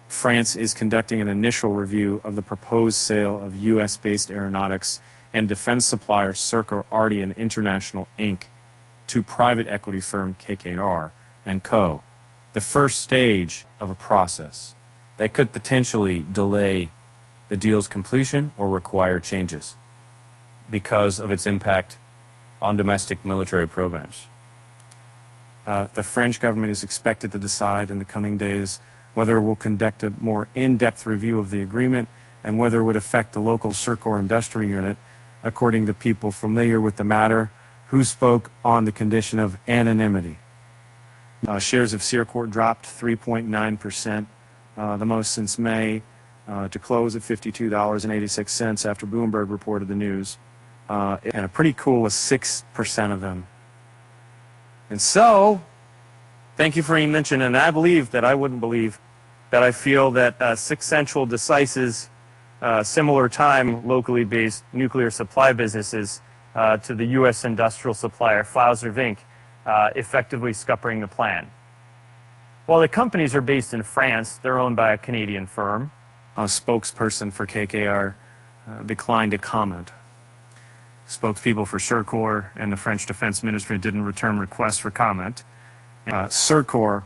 France is conducting an initial review of the proposed sale of U.S.-based aeronautics and defense supplier Circor International Inc. to private equity firm KKR Co. The first stage of a process that could potentially delay the deal's completion or require changes because of its impact on domestic military programs. The French government is expected to decide in the coming days whether it will conduct a more in-depth review of the agreement and whether it would affect the local Circor industrial unit, according to people familiar with the matter who spoke on the condition of anonymity. Shares of Circor dropped 3.9%, the most since May, to close at $52.86 after Bloomberg reported the news. And a pretty cool was 6% of them. And so, thank you for mentioning, and I believe that I wouldn't believe that I feel that Six Central Decisis, similar time locally based nuclear supply businesses to the U.S. industrial supplier Pfizer Inc., effectively scuppering the plan. While the companies are based in France, they're owned by a Canadian firm. A spokesperson for KKR declined to comment. Spokespeople for Circor and the French Defense Ministry didn't return requests for comment. Circor,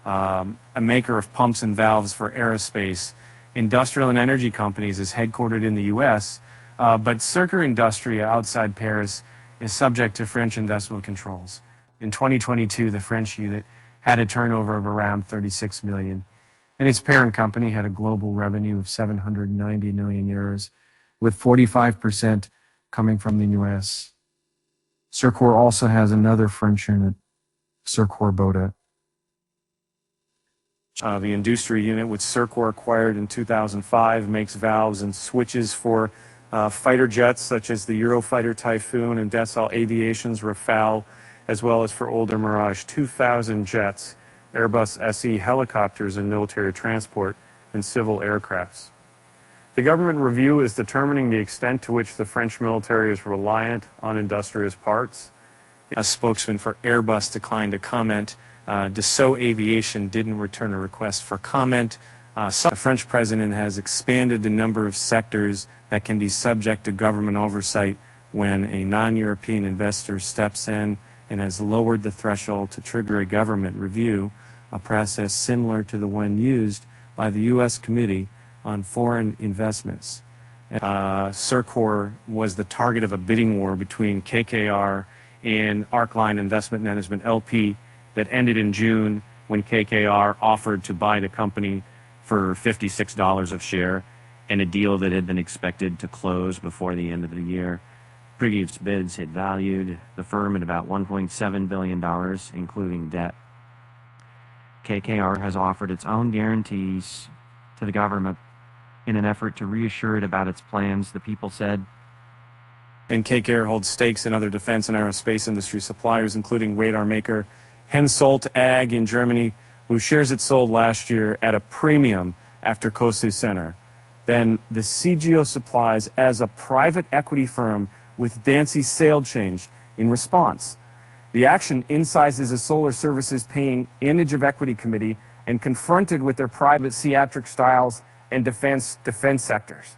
a maker of pumps and valves for aerospace, industrial and energy companies, is headquartered in the U.S., but Circor Industria outside Paris is subject to French industrial controls. In 2022, the French unit had a turnover of around 36 million, and its parent company had a global revenue of 790 million euros, with 45% coming from the U.S. Circor also has another French unit, Circor Buyout. The industry unit, which Circor acquired in 2005, makes valves and switches for fighter jets such as the Eurofighter Typhoon and Dassault Aviation's Rafale, as well as for older Mirage 2000 jets, Airbus SE helicopters, and military transport and civil aircrafts. The government review is determining the extent to which the French military is reliant on industrious parts. A spokesman for Airbus declined to comment. Dassault Aviation didn't return a request for comment. The French president has expanded the number of sectors that can be subject to government oversight when a non-European investor steps in, and has lowered the threshold to trigger a government review, a process similar to the one used by the U.S. Committee on Foreign Investments. Circor was the target of a bidding war between KKR and Arcline Investment Management LP that ended in June when KKR offered to buy the company for $56 a share, in a deal that had been expected to close before the end of the year. Previous bids had valued the firm at about $1.7 billion, including debt. KKR has offered its own guarantees to the government in an effort to reassure it about its plans, the people said. And KKR holds stakes in other defense and aerospace industry suppliers, including radar maker Hensoldt AG in Germany, whose shares it sold last year at a premium after Kosu Center. Then the CGO Supplies, as a private equity firm with Dancy's sale changed in response. The action incisors a solar services paying image of equity committee and confronted with their private theatric styles and defense sectors.